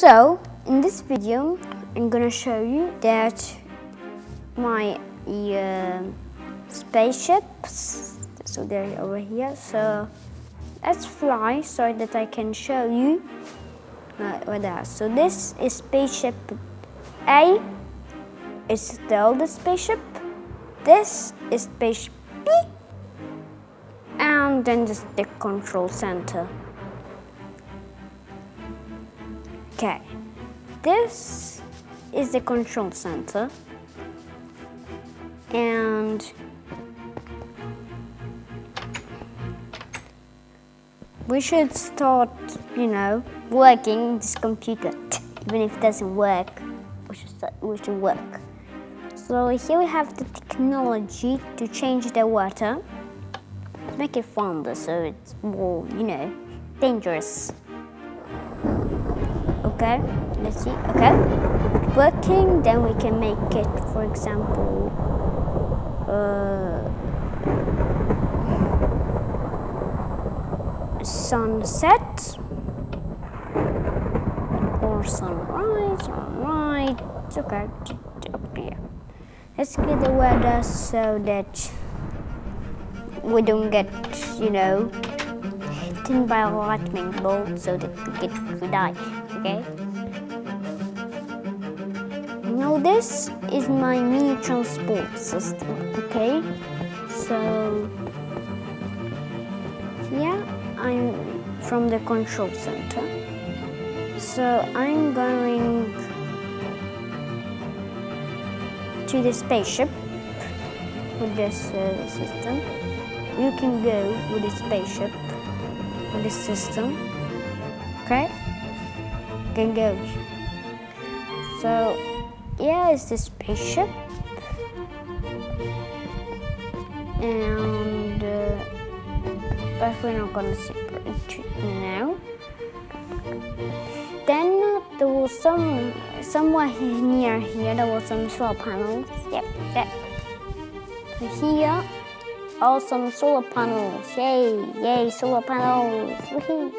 So in this video I'm gonna show you that my spaceships, so they're over here, so let's fly so that I can show you what that. So this is spaceship A, it's the oldest spaceship. This is spaceship B, and then just the control center. Okay, this is the control center, and we should start, working this computer. Even if it doesn't work, we should work. So here we have the technology to change the water, to make it fonder, so it's more, dangerous. Okay, let's see. Okay, working. Then we can make it, for example, sunset or sunrise. Alright, okay. Yeah. Let's get the weather so that we don't get, hit by a lightning bolt, so that we die. Okay. Now this is my mini transport system. Okay. So here I'm from the control center. So I'm going to the spaceship with this system. You can go with the spaceship with this system. Okay. Can go. So yeah, it's the spaceship, and but we're not gonna separate it now. Then there was somewhere near here there was some solar panels. Yep, there. So here are some solar panels. Yay, solar panels. Woohoo.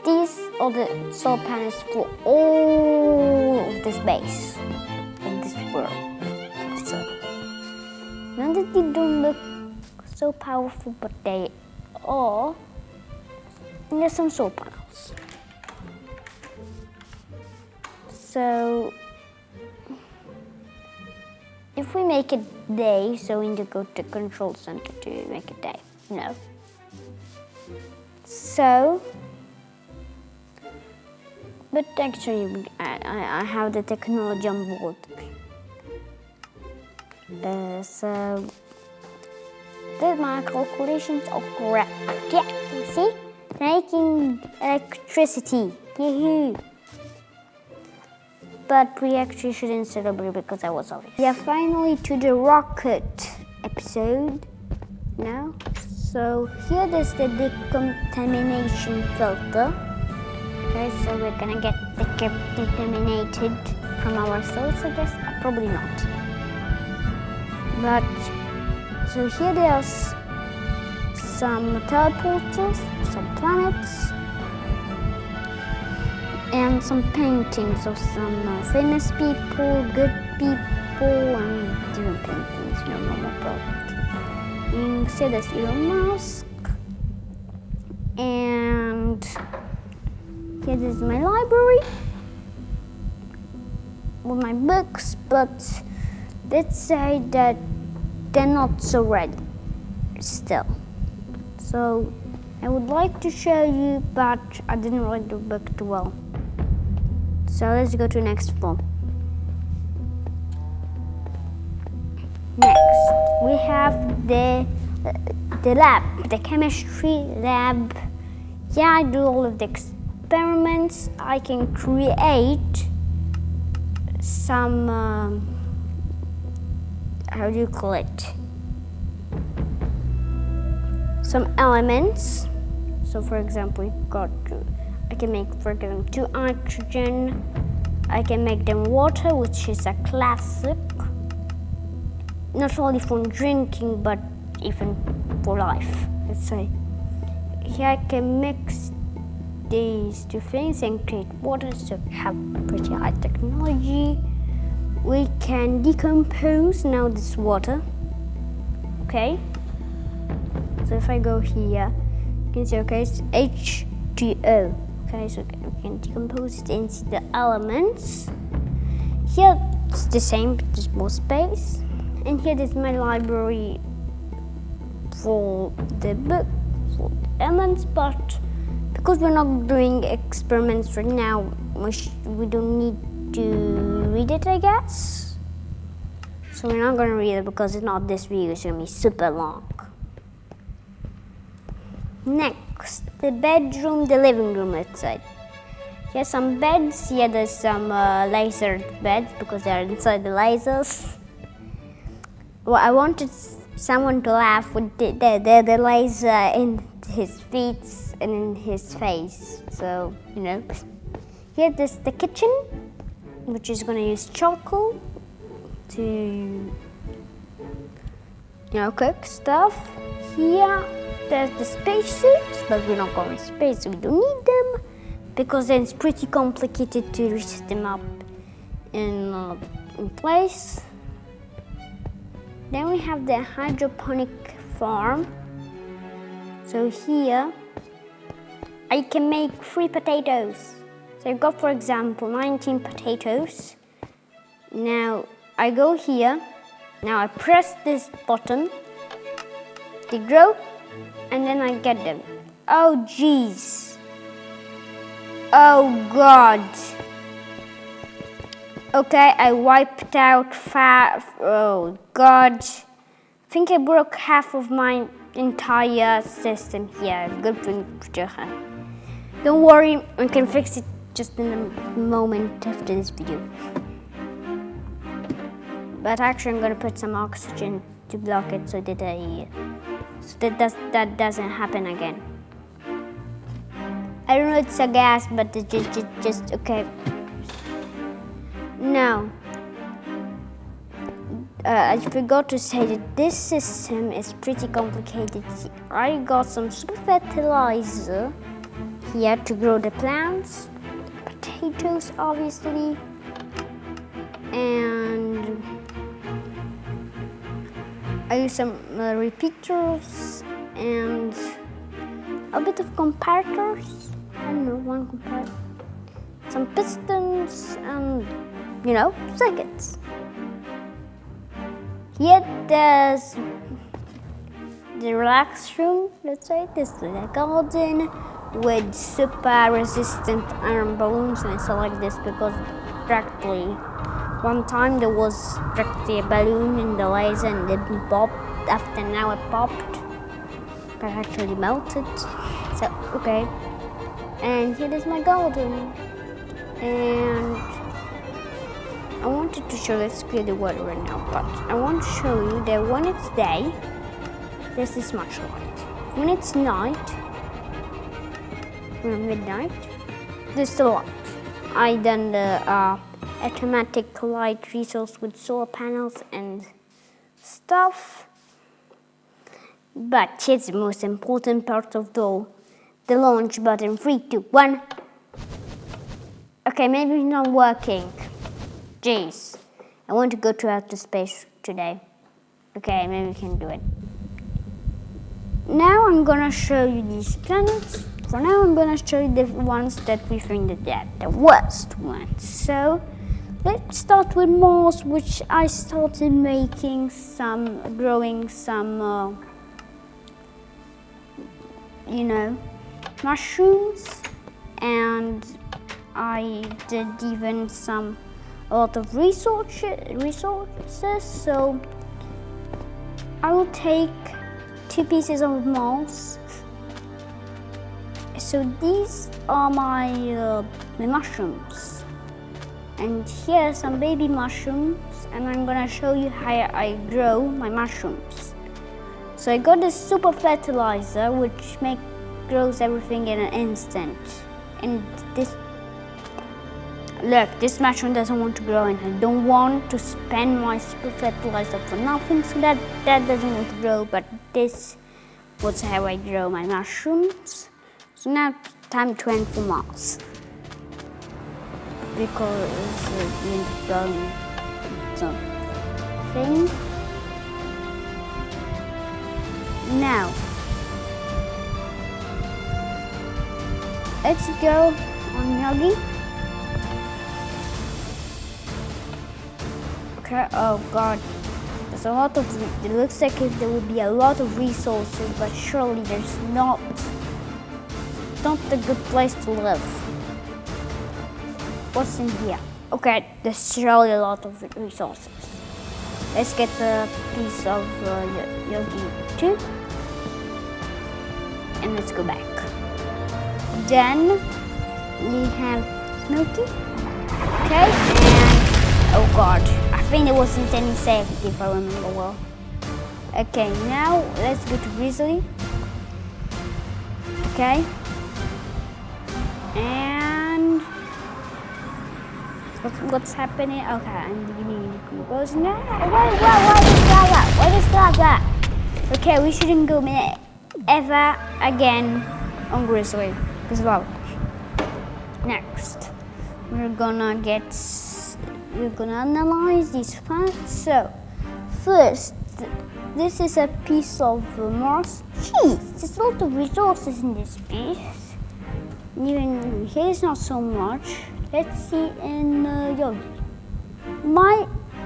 These are the solar panels for all of the space of this world. So now that they don't look so powerful, but they are. And there's some solar panels. So if we make it day, so we need to go to the control center to make it day. No. So. But actually, I have the technology on board. So, my calculations are correct. Yeah, see? Making electricity. Yahoo! But we actually shouldn't celebrate because I was obvious. We are finally to the rocket episode now. So, here is the decontamination filter. Okay, so we're gonna get decontaminated from ourselves, I guess. Probably not. But so here there's some teleporters, some planets, and some paintings of some famous people, good people, and different paintings, normal product. You can see there's Elon Musk, and here is my library with my books, but let's say that they're not so ready still. So I would like to show you, but I didn't read the book too well. So let's go to the next one. Next, we have the lab, the chemistry lab. Yeah, I do all of the experiments. I can create some, how do you call it? Some elements. So for example, I can make, for example, 2 hydrogen. I can make them water, which is a classic. Not only for drinking, but even for life, let's say. Here I can mix these two things and create water, so we have pretty high technology. We can decompose now this water. Okay. So if I go here, you can see, okay, it's H2O. Okay, so we can decompose it into the elements. Here it's the same, but there's more space. And here is my library for the book, for the elements, but because we're not doing experiments right now, we don't need to read it, I guess. So we're not going to read it because it's not this video, it's going to be super long. Next, the bedroom, the living room, let's say. Here's some beds. Here there's some laser beds because they're inside the lasers. Well, I wanted someone to laugh with the laser in his feet and in his face. So, you know. Here there's the kitchen, which is going to use charcoal to, you know, cook stuff. Here there's the spacesuits, but we're not going to space, so we don't need them because then it's pretty complicated to set them up in place. Then we have the hydroponic farm. So here I can make 3 potatoes. So I've got, for example, 19 potatoes. Now I go here. Now I press this button. They grow, and then I get them. Oh jeez. Oh God. Okay, I wiped out oh God. I think I broke half of my entire system here. Good thing. Don't worry, I can fix it just in a moment after this video. But actually I'm gonna put some oxygen to block it so that doesn't happen again. I don't know, it's a gas, but it's just okay. Now, I forgot to say that this system is pretty complicated. I got some super fertilizer here to grow the plants, potatoes obviously, and I use some repeaters and a bit of comparators. I don't know, one comparator, some pistons, and you know, circuits. Here there's the relax room, let's say. This is the garden with super resistant iron balloons, and I select this because practically one time there was practically a balloon in the laser and it popped. After an hour it popped, but actually melted. So okay, and here is my garden, and I wanted to show you, let's clear the water right now, but I want to show you that when it's day, there's this much light. When it's night, midnight, there's still light. I done the automatic light resource with solar panels and stuff. But here's the most important part of the launch button. 3, 2, 1. Okay, maybe it's not working. Jeez, I want to go to outer space today. Okay, maybe we can do it. Now I'm gonna show you these planets. For now, I'm gonna show you the ones that we think that the worst ones. So let's start with Mars, which I started making growing some, you know, mushrooms, and I did even a lot of resources. So I will take 2 pieces of Mars. So these are my mushrooms, and here are some baby mushrooms, and I'm gonna show you how I grow my mushrooms. So I got this super fertilizer which grows everything in an instant, and look, this mushroom doesn't want to grow, and I don't want to spend my super fertilizer for nothing, so that doesn't want to grow, but this was how I grow my mushrooms. So now it's time to end for Mars. Because we've done something. Now, let's go on Yogi. Okay, oh god. There's a lot of, it looks like there will be a lot of resources, but surely there's not a good place to live. What's in here? Okay, there's surely a lot of resources. Let's get a piece of Yogi too. And let's go back. Then we have Milky. Okay, and oh god, I think there wasn't any safety if I remember well. Okay, now let's go to Grizzly. Okay. And what's happening? Okay, I'm beginning to glucose. No, why is that? Okay, we shouldn't go ever again on Grizzly. Because well, next we're gonna analyze these facts. So first, this is a piece of Mars. Jeez, there's a lot of resources in this piece. Even here is not so much. Let's see in Yogi.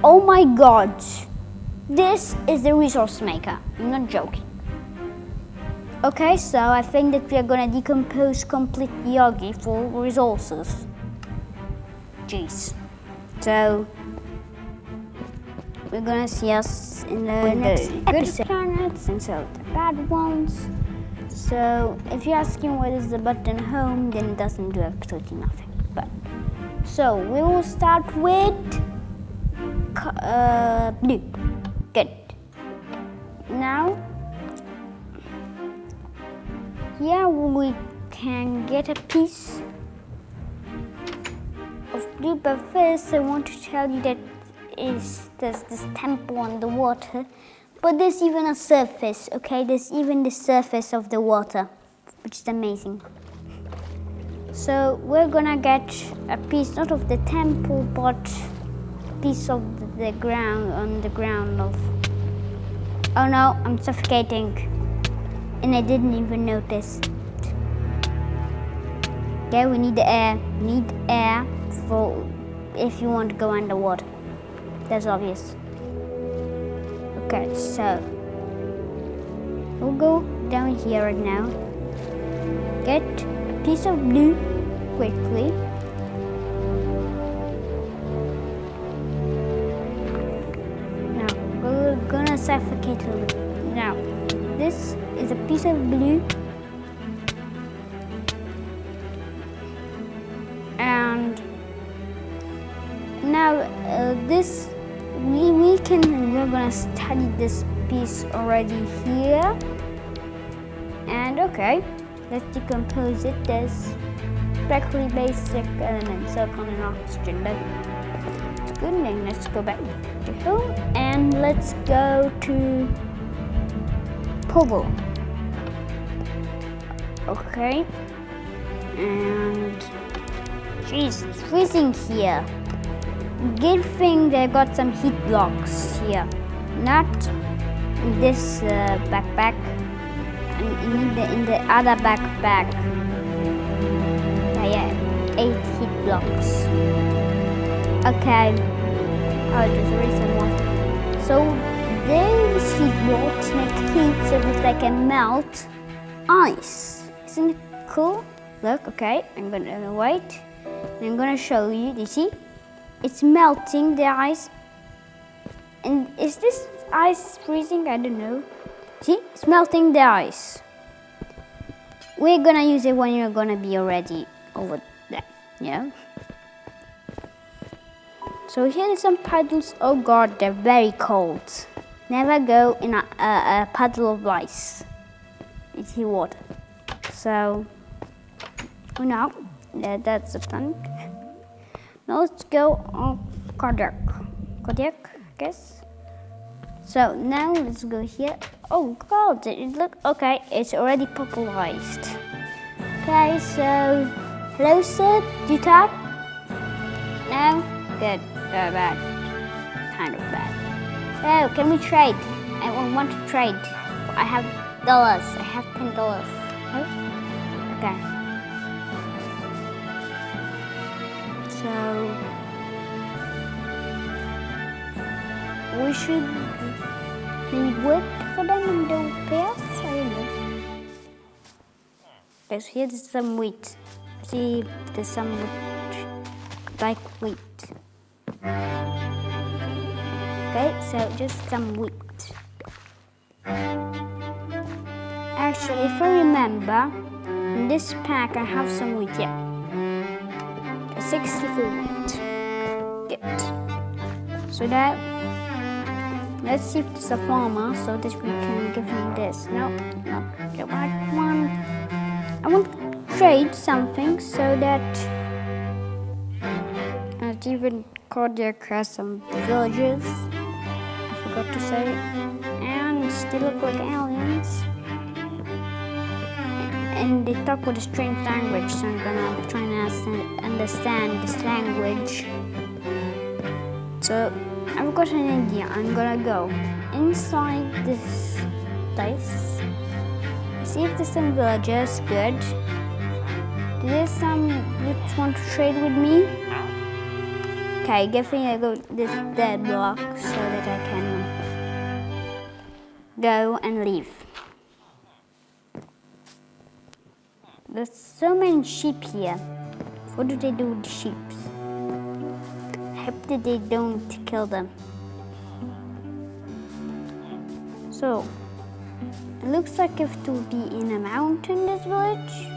Oh my god, this is the resource maker. I'm not joking. Okay, so I think that we are gonna decompose complete Yogi for resources. Jeez. So we're gonna see us in the next good planets and so the bad ones. So if you're asking what is the button home, then it doesn't do absolutely nothing. But so we will start with blue. Good. Now here we can get a piece of blue, but first I want to tell you that there's this temple on the water, but there's even a surface, okay? There's even the surface of the water, which is amazing. So we're gonna get a piece, not of the temple, but a piece of the ground, on the ground of, oh no, I'm suffocating. And I didn't even notice. Okay, we need the air. We need air for if you want to go underwater. That's obvious. Okay, so we'll go down here right now. Get a piece of blue quickly. Now we're gonna suffocate a little. Now this is a piece of blue, and now we're gonna study this piece already here. And okay, let's decompose it. There's practically basic elements, silicon and oxygen, but it's good. Then let's go back to home and let's go to Pogo. Okay, and jeez, it's freezing here. Good thing they got some heat blocks here, not in this backpack, and in the other backpack. Yeah, 8 heat blocks. Okay, oh, there's already some more. So these heat blocks make heat so that they can melt ice. Isn't it cool? Look, okay, I'm gonna wait. And I'm gonna show you. Do you see? It's melting the ice. And is this ice freezing? I don't know. See? It's melting the ice. We're gonna use it when you're gonna be already over there. Yeah? So here are some puddles. Oh god, they're very cold. Never go in a puddle of ice. It's here water. So, oh no, that's the plant. Now let's go on Kodiak, I guess. So now let's go here. Oh god, it look okay. It's already popularized. Okay, so hello sir, do you talk? No? Good. Bad. Kind of bad. So, can we trade? I want to trade. I have dollars. I have $10. Oh? Okay. So, we should be work for them and they'll pay us? I don't know. Okay, so here's some wheat. See, there's some wheat, like wheat. Okay, so just some wheat. Actually, if I remember, in this pack I have some wheat, yeah. 64 wheat. Good. So that, let's see if it's a farmer so that we can give him this. No, not the right one. I want to trade something so that even Cardiac has some villages. I forgot to say. And they look like aliens. And they talk with a strange language, so I'm gonna try and understand this language. So I've got an idea. I'm gonna go inside this place. See if there's some villagers. Good. There's some which want to trade with me. Okay, give me this dead block so that I can go and leave. There's so many sheep here. What do they do with the sheep? I hope that they don't kill them. So, it looks like it will be in a mountain, this village.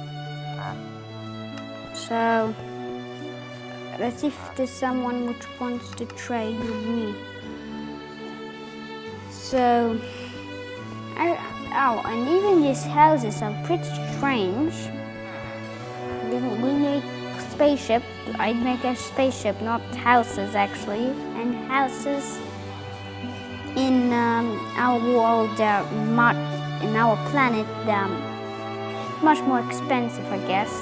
So, let's see if there's someone which wants to trade with me. So, and even these houses are pretty strange. We make spaceship. I'd make a spaceship, not houses actually. And houses in our world, in our planet, much more expensive, I guess,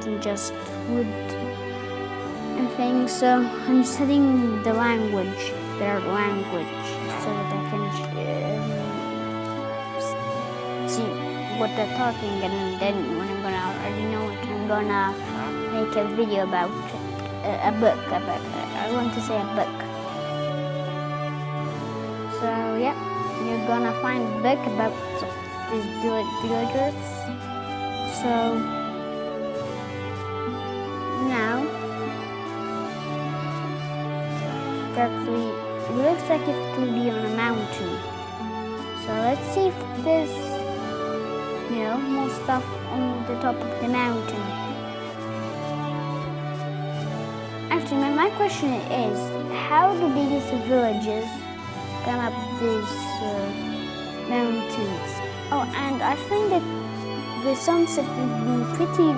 than just wood and things. So I'm studying the language, their language, so that I can see what they're talking, and then when I'm gonna already know it, I'm gonna make a video about a book. I want to say a book. So yeah, you're gonna find a book about these villagers. So now, actually, it looks like it will be on a mountain. So let's see if there's, more stuff on the top of the mountain. Actually, my question is, how do these villages come up these mountains? Oh, and I think that the sunset would be pretty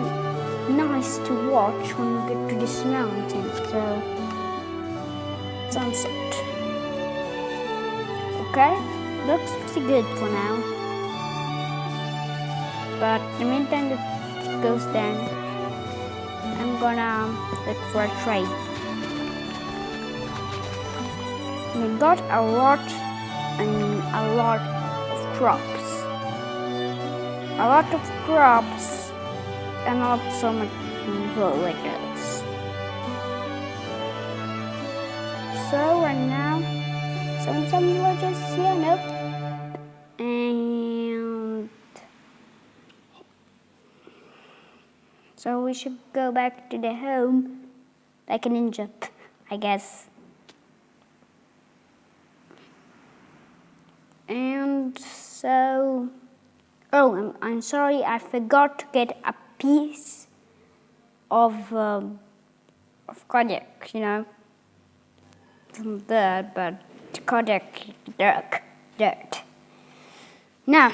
nice to watch when we get to this mountain. So, sunset. Okay, looks pretty good for now. But the meantime it goes down, I'm gonna look for a trade. We got a lot of crops. A lot of crops and not so much villagers. So right now, some villagers here, nope. And so we should go back to the home like a ninja, I guess. And so, I'm sorry, I forgot to get a piece of cardiac, some dirt, but cardiac dirt. Now,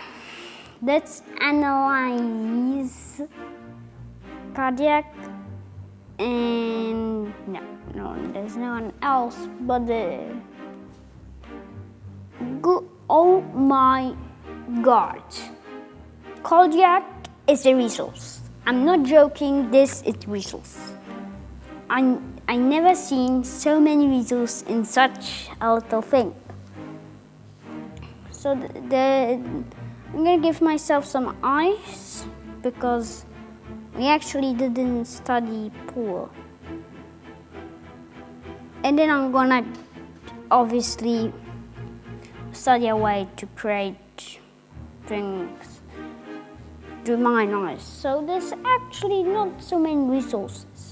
let's analyze cardiac, and no, there's no one else but oh my God, cardiac is the resource. I'm not joking, this is results. I never seen so many results in such a little thing. So I'm gonna give myself some ice because we actually didn't study pool. And then I'm gonna obviously study a way to create things through my eyes. So there's actually not so many resources.